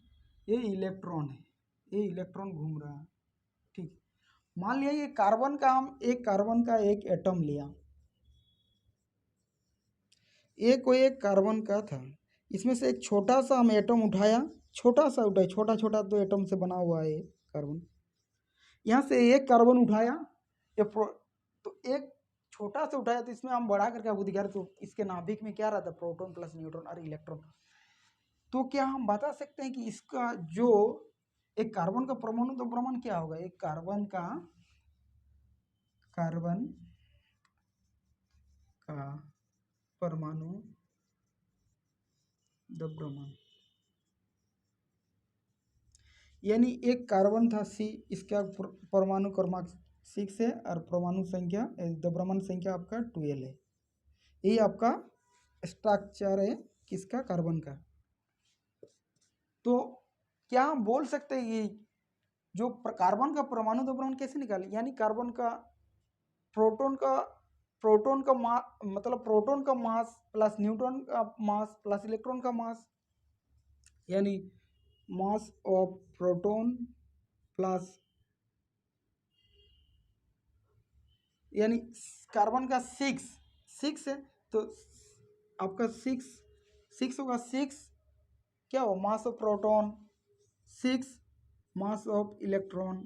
ये इलेक्ट्रॉन है, ये इलेक्ट्रॉन घूम रहा है, ठीक। मान लिया ये कार्बन का, हम एक कार्बन का एक एटम लिया, ये कोई एक कार्बन का था, इसमें से एक छोटा सा हम एटम उठाया, छोटा सा उठाया, छोटा छोटा तो एटम से बना हुआ है कार्बन, यहाँ से एक कार्बन उठाया, तो एक छोटा सा उठाया, तो इसमें हम बढ़ा करके आपको दिखा रहे, तो इसके नाभिक में क्या रहता है, प्रोटॉन प्लस न्यूट्रॉन और इलेक्ट्रॉन। तो क्या हम बता सकते हैं कि इसका जो एक कार्बन का परमाणु द्रव्यमान क्या होगा, एक कार्बन का परमाणु द्रव्यमान, यानी एक कार्बन था C, इसका परमाणु क्रमांक 6 है और परमाणु संख्या, द्रव्यमान संख्या आपका 12 है। यही आपका स्ट्रक्चर है किसका, कार्बन का। तो क्या हम बोल सकते हैं कि जो कार्बन का परमाणु द्रव्यमान कैसे निकाले, यानी कार्बन का प्रोटॉन का मतलब प्रोटॉन का मास प्लस न्यूट्रॉन का मास प्लस इलेक्ट्रॉन का मास, यानी मास ऑफ प्रोटॉन प्लस, यानी कार्बन का 6 है, तो आपका 6 होगा, 6 क्या हो, mass of proton, 6 mass of electron,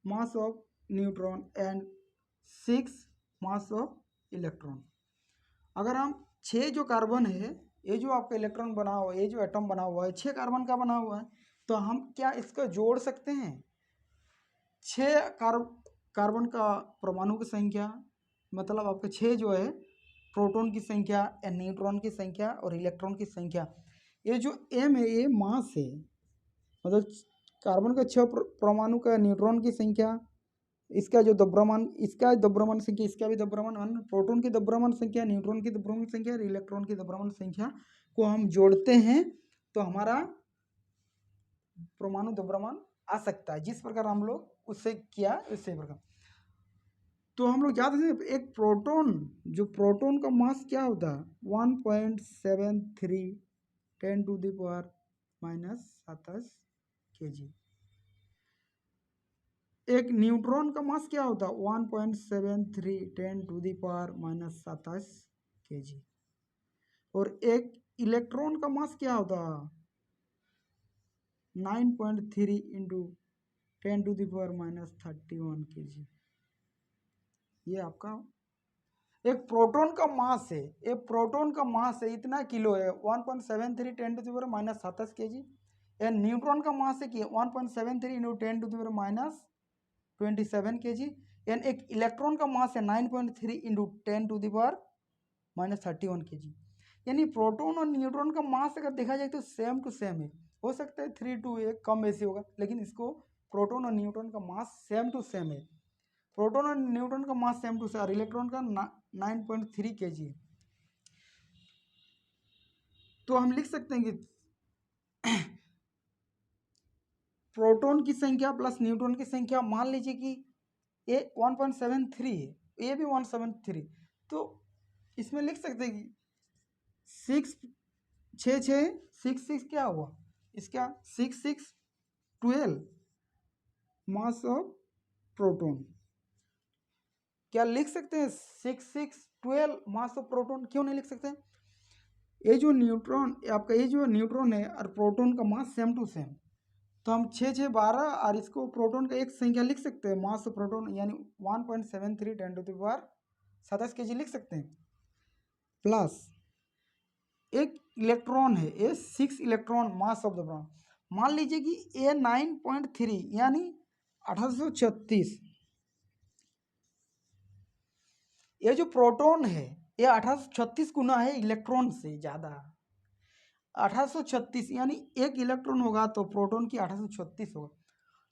mass of neutron and 6 mass of electron. अगर हम 6 जो कार्बन है, ये जो आपका इलेक्ट्रॉन बना हुआ है, ये जो एटम बना हुआ है 6 कार्बन का बना हुआ है, तो हम क्या इसको जोड़ सकते हैं, 6 कार्बन का परमाणु की संख्या, मतलब आपके 6 जो है प्रोटॉन की संख्या, न्यूट्रॉन की संख्या और इलेक्ट्रॉन की संख्या, ये जो m है ये मास है, मतलब कार्बन का 6 परमाणु का, न्यूट्रॉन की संख्या, इसका जो द्रव्यमान, इसका द्रव्यमान संख्या, इसका भी द्रव्यमान, प्रोटॉन की द्रव्यमान संख्या, न्यूट्रॉन की द्रव्यमान संख्या और इलेक्ट्रॉन की द्रव्यमान संख्या को हम जोड़ते हैं तो हमारा परमाणु द्रव्यमान आ सकता है। जिस प्रकार हम लोग उससे किया उसी प्रकार। तो हम लोग याद रखें, एक प्रोटॉन, जो प्रोटॉन का मास क्या होता है, 1.73 10⁻⁻⁻⁷ kg। एक न्यूट्रॉन का मास क्या होता है, 1.73 10⁻⁻⁷ kg। और एक इलेक्ट्रॉन का मास क्या होता है, 9.3 × 10⁻31 kg। ये आपका एक प्रोटॉन का मास है, एक प्रोटॉन का मास है इतना किलो है, 1.73 10⁻⁻⁷ kg। एंड न्यूट्रॉन का मास है कि 1.73 × 10⁻27 kg। एंड एक इलेक्ट्रॉन का मास है 9.3 × 10⁻31 kg। यानी प्रोटॉन और न्यूट्रॉन का मास अगर देखा जाए तो सेम टू सेम है, हो सकता है 3 to 1 कम बेसी होगा, लेकिन इसको प्रोटॉन और न्यूट्रॉन का मास सेम टू सेम है। प्रोटॉन और न्यूट्रॉन का mass same to same, electron का 9.3 kg है। तो हम लिख सकते हैं कि प्रोटॉन की संख्या प्लस न्यूट्रॉन की संख्या, मान लीजिए कि ये 1.73 है, ये भी 173, तो इसमें लिख सकते हैं कि 6 6 6 6 क्या हुआ इसका, 6 6 12 मास ऑफ प्रोटॉन। क्या लिख सकते हैं 6 6 12 मास ऑफ प्रोटॉन? क्यों नहीं लिख सकते? ये जो न्यूट्रॉन आपका, ये जो न्यूट्रॉन है और प्रोटॉन का मास सेम टू सेम, तो हम 6 6 12 और इसको प्रोटॉन का एक संख्या लिख सकते हैं, मास ऑफ प्रोटॉन यानी 1.73 10⁻27 kg लिख सकते हैं। प्लस एक इलेक्ट्रॉन है, ये 6 electron mass of the proton. मान लीजिए कि ये 9.3 यानी 1836, ये जो प्रोटॉन है ये 1836 गुना है इलेक्ट्रॉन से ज़्यादा। 1836 यानी एक इलेक्ट्रॉन होगा तो प्रोटॉन की 1836 होगा।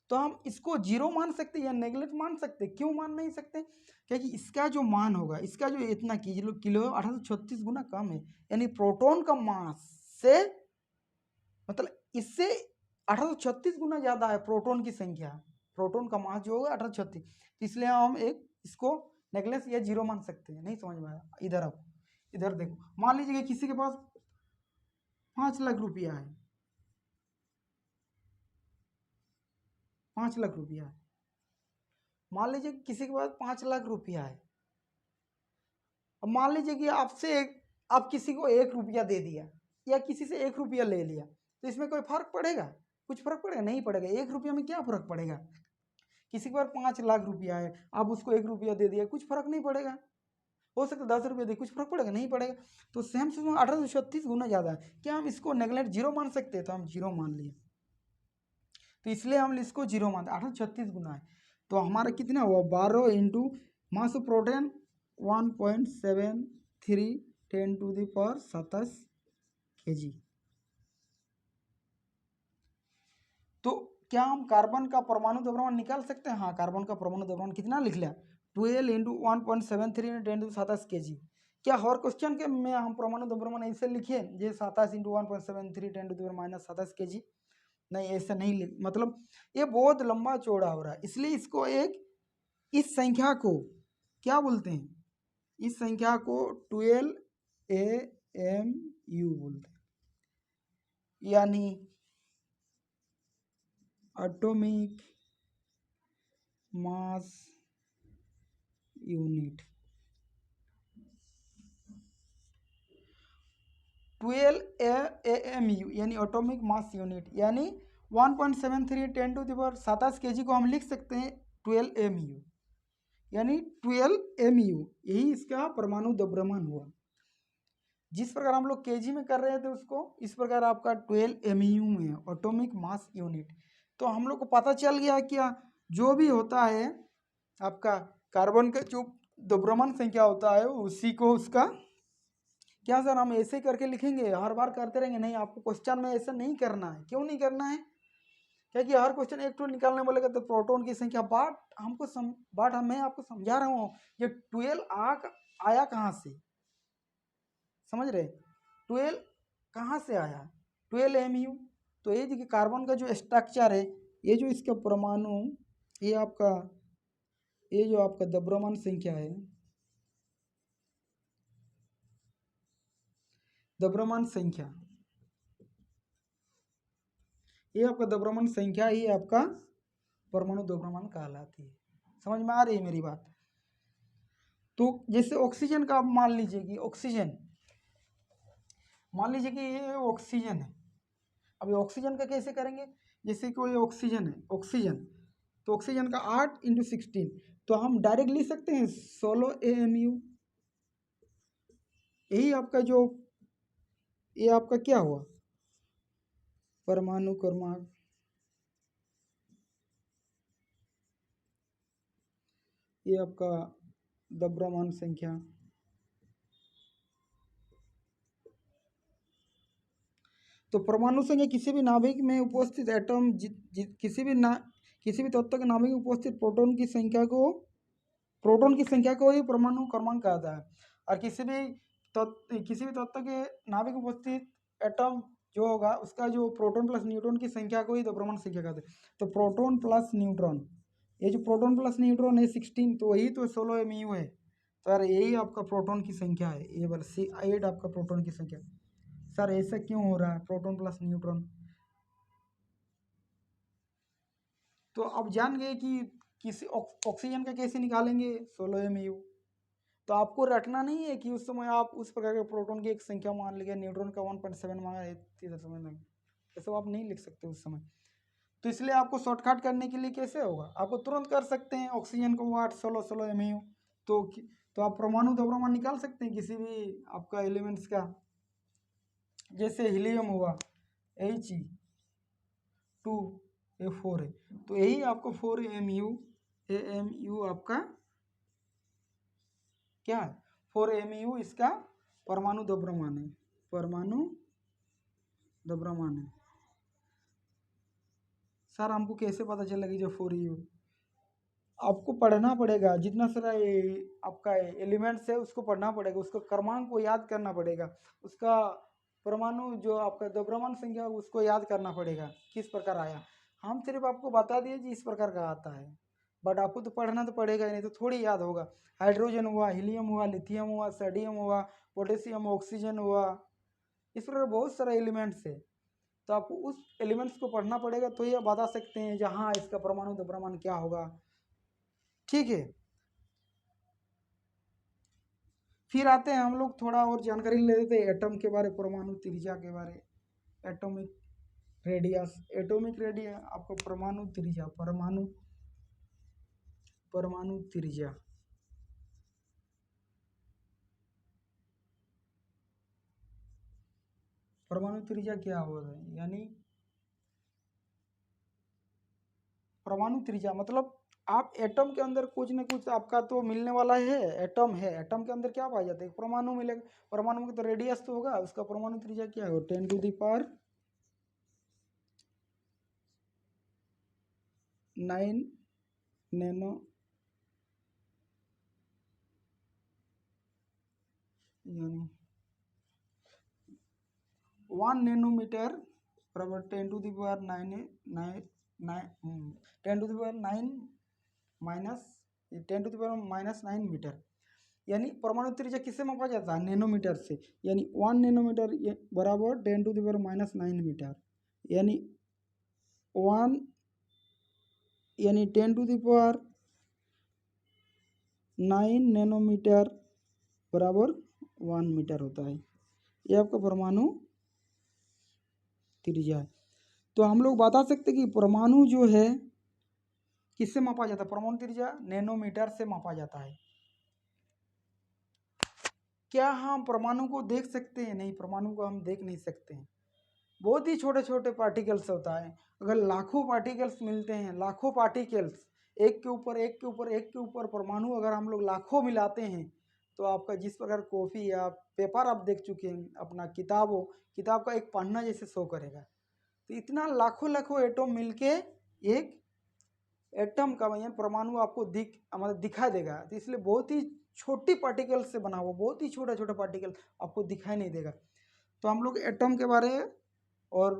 तो हम इसको जीरो मान सकते या नेगलेक्ट मान सकते? क्यों मान नहीं सकते? क्योंकि इसका जो मान होगा, इसका जो इतना किलो 1836 गुना कम है, यानी प्रोटॉन का मास से मतलब इससे 1836 गुना ज़्यादा है प्रोटॉन की संख्या। प्रोटॉन का मास जो होगा 1836, इसलिए हम एक इसको नेगलेक्ट या जीरो मान सकते हैं। नहीं समझ में आया? इधर आप इधर देखो, मान लीजिए कि किसी के पास 5 लाख रुपया है, 5 लाख रुपया है। मान लीजिए कि किसी के पास 5 लाख रुपया है। अब मान लीजिए कि आप किसी को 1 रुपया दे दिया या किसी से 1 रुपया ले लिया, तो इसमें कोई फर्क पड़ेगा? कुछ फर्क पड़ेगा? नहीं पड़ेगा। 1 रुपया में क्या फर्क पड़ेगा? किसी के पास 5 लाख रुपया है, आप उसको 1 रुपया दे दिया, कुछ फर्क नहीं पड़ेगा। हो सकता है 10 रुपये दे, कुछ फर्क पड़ेगा? नहीं पड़ेगा। तो सेम 1836 गुना ज़्यादा है। क्या हम इसको नेगलेक्ट जीरो मान सकते हैं? तो हम जीरो मान लिए, तो इसलिए हम इसको जीरो मानते हैं। 1836 गुना है तो हमारा कितना हुआ? 12 into mass of proton 1.73 10⁻27 kg। तो क्या हम कार्बन का परमाणु द्रव्यमान निकाल सकते हैं? हाँ, कार्बन का परमाणु द्रव्यमान कितना लिख लिया? 12 इंटू 1.73 10⁻27 kg। क्या हर क्वेश्चन के में हम परमाणु द्रव्यमान ऐसे लिखे ये 27 इंटू 1.73 10⁻27 kg? नहीं, ऐसे नहीं लिख, मतलब ये बहुत लंबा चौड़ा हो रहा है, इसलिए इसको इस संख्या को क्या बोलते हैं? इस संख्या को 12 AMU बोलते हैं, यानी एटॉमिक मास यूनिट। 12 AMU यानी एटॉमिक मास यूनिट, यानी 1.73 10⁻27 kg को हम लिख सकते हैं 12 AMU, यानी 12 MU, यही इसका परमाणु द्रव्यमान हुआ। जिस प्रकार हम लोग केजी में कर रहे थे उसको, इस प्रकार आपका 12 MU में एटॉमिक मास यूनिट। तो हम लोग को पता चल गया क्या जो भी होता है आपका कार्बन का जो द्रव्यमान संख्या होता है उसी को उसका क्या सर हम ऐसे करके लिखेंगे, हर बार करते रहेंगे? नहीं, आपको क्वेश्चन में ऐसा नहीं करना है। क्यों नहीं करना है? क्योंकि हर क्वेश्चन एक टू निकालने बोलेगा तो प्रोटॉन की संख्या बाट मैं आपको समझा रहा हूँ, ये 12 आया कहाँ से? समझ रहे? 12 कहाँ से आया? 12 MU। तो ये देखिए कार्बन का जो स्ट्रक्चर है, ये जो इसका परमाणु, ये जो आपका द्रव्यमान संख्या है, द्रव्यमान संख्या, ये आपका द्रव्यमान संख्या ही आपका परमाणु द्रव्यमान कहलाती है। समझ में आ रही है मेरी बात? तो जैसे ऑक्सीजन का आप मान लीजिए कि ये ऑक्सीजन है। अब ये ऑक्सीजन का कैसे करेंगे? जैसे कोई ऑक्सीजन है, तो ऑक्सीजन का 8 × 16, तो हम डायरेक्ट लिख सकते हैं 16 AMU। यही आपका ये आपका क्या हुआ? परमाणु क्रमांक, ये आपका द्रव्यमान संख्या। तो परमाणु संख्या किसी भी नाभिक में उपस्थित एटम किसी भी तत्व के नाभिक में उपस्थित प्रोटॉन की संख्या को ही परमाणु क्रमांक कहता है। और किसी भी तत्व के नाभिक में उपस्थित एटम जो होगा उसका जो प्रोटॉन प्लस न्यूट्रॉन की संख्या को ही द्रव्यमान संख्या कहते हैं। तो प्रोटॉन प्लस न्यूट्रॉन, ये जो प्रोटॉन प्लस न्यूट्रॉन है 16, तो वही तो 16 MU है। तो यार यही आपका प्रोटॉन की संख्या है, ये वाला C8 आपका प्रोटॉन की संख्या। सर ऐसा क्यों हो रहा है प्रोटॉन प्लस न्यूट्रॉन? तो अब जान गए कि किसी ऑक्सीजन का कैसे निकालेंगे 16 mu। तो आपको रटना नहीं है कि उस समय आप उस प्रकार के प्रोटॉन की एक संख्या मान लीजिए, न्यूट्रॉन का 1.7 मांगा है, ये सब आप नहीं लिख सकते उस समय। तो इसलिए आपको शॉर्टकट करने के लिए कैसे होगा, आपको तुरंत कर सकते हैं ऑक्सीजन को वाट 16 mu। तो आप परमाणु द्रव्यमान निकाल सकते हैं किसी भी आपका एलिमेंट्स का। जैसे हीलियम हुआ He2O4 है, तो यही आपको 4mu आपका क्या है, 4mu इसका परमाणु द्रव्यमान है, परमाणु द्रव्यमान है। सर हमको कैसे पता चलेगा जो 4u, आपको पढ़ना पड़ेगा, जितना सारा आपका एलिमेंट्स है उसको पढ़ना पड़ेगा, उसका क्रमांक को याद करना पड़ेगा, उसका परमाणु जो आपका द्रव्यमान संख्या उसको याद करना पड़ेगा किस प्रकार आया। हम सिर्फ आपको बता दिए जी इस प्रकार का आता है, बट आपको तो पढ़ना तो पड़ेगा ही, नहीं तो थोड़ी याद होगा। हाइड्रोजन हुआ, हीलियम हुआ, लिथियम हुआ, सोडियम हुआ, पोटेशियम, ऑक्सीजन हुआ, इस प्रकार बहुत सारा एलिमेंट्स है। तो आपको उस एलिमेंट्स को पढ़ना पड़ेगा तो ये बता सकते हैं जहाँ इसका परमाणु द्रव्यमान क्या होगा। ठीक है, फिर आते हैं हम लोग थोड़ा और जानकारी ले लेते हैं एटम के बारे, परमाणु त्रिज्या के बारे। एटॉमिक रेडियस, एटॉमिक रेडियस आपको परमाणु त्रिज्या, परमाणु त्रिज्या, परमाणु त्रिज्या क्या होता है, यानी परमाणु त्रिज्या मतलब आप एटम के अंदर कुछ न कुछ आपका तो मिलने वाला है, एटम है, एटम के अंदर क्या पाया जाता है, परमाणु मिलेगा, परमाणु में तो रेडियस तो होगा, उसका परमाणु त्रिज्या क्या है, 10⁹ नैनो, यानी 1 नैनोमीटर बराबर 10⁹ 10⁻⁹ मीटर, यानी परमाणु त्रिज्या किससे मापा जाता है, नैनोमीटर से, यानी 1 नैनोमीटर बराबर 10⁻⁹ मीटर, यानी 1 यानी 10⁹ नैनोमीटर बराबर 1 मीटर होता है, ये आपका परमाणु त्रिज्या है। तो हम लोग बता सकते कि परमाणु जो है किससे मापा जाता है, परमाणु त्रिज्या नैनोमीटर से मापा जाता है। क्या हम परमाणु को देख सकते हैं, नहीं, परमाणु को हम देख नहीं सकते हैं, बहुत ही छोटे छोटे पार्टिकल्स होता है। अगर लाखों पार्टिकल्स मिलते हैं, लाखों पार्टिकल्स एक के ऊपर एक के ऊपर एक के ऊपर परमाणु अगर हम लोग लाखों मिलाते हैं, तो आपका जिस प्रकार कॉफ़ी या पेपर आप देख चुके हैं अपना किताब का एक पन्ना जैसे शो करेगा, तो इतना लाखों लाखों एटम मिलके एक एटम का यानी परमाणु आपको मतलब दिखा देगा। तो इसलिए बहुत ही छोटी पार्टिकल से बना हुआ, बहुत ही छोटा छोटा पार्टिकल आपको दिखाई नहीं देगा। तो हम लोग एटम के बारे और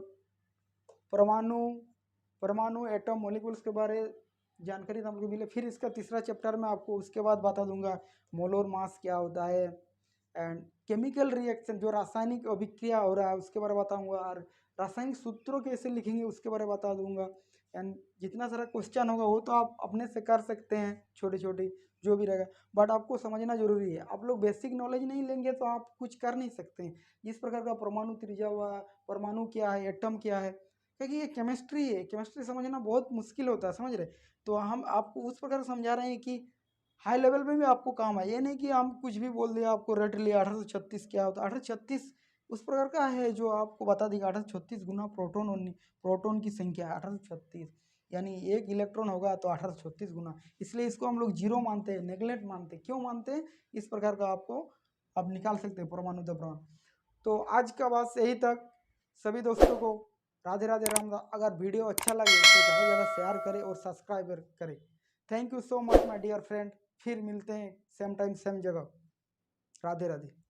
परमाणु एटम मॉलिक्यूल्स के बारे जानकारी हमको मिले। फिर इसका तीसरा चैप्टर में आपको उसके बाद बता दूंगा मोलर मास क्या होता है, एंड केमिकल रिएक्शन जो रासायनिक अभिक्रिया हो रहा है उसके बारे में बताऊंगा, और रासायनिक सूत्रों कैसे लिखेंगे उसके बारे में बता दूंगा। एंड जितना सारा क्वेश्चन होगा वो तो आप अपने से कर सकते हैं, छोटे छोटे जो भी रहेगा, बट आपको समझना जरूरी है। आप लोग बेसिक नॉलेज नहीं लेंगे तो आप कुछ कर नहीं सकते हैं। जिस प्रकार का परमाणु त्रिज्या हुआ, परमाणु क्या है, एटम क्या है, क्योंकि ये केमिस्ट्री है, केमिस्ट्री समझना बहुत मुश्किल होता है, समझ रहे। तो हम आपको उस प्रकार समझा रहे हैं कि हाई लेवल पे भी आपको काम है, ये नहीं कि हम कुछ भी बोल दिया आपको रट लिया। 1836 क्या होता है, 1836 उस प्रकार का है जो आपको बता देगा। 1836 गुना प्रोटोन की संख्या है 1836, यानी एक इलेक्ट्रॉन होगा तो 1836 गुना, इसलिए इसको हम लोग जीरो मानते हैं, नेगलेक्ट मानते हैं। क्यों मानते हैं, इस प्रकार का आपको आप निकाल सकते हैं परमाणु द्रव्यमान। तो आज का बात यही तक, सभी दोस्तों को राधे राधे राम। अगर वीडियो अच्छा लगे तो ज़्यादा से ज़्यादा शेयर करें और सब्सक्राइब करें। Thank you so much my dear friend, फिर मिलते हैं सेम टाइम सेम जगह। राधे राधे।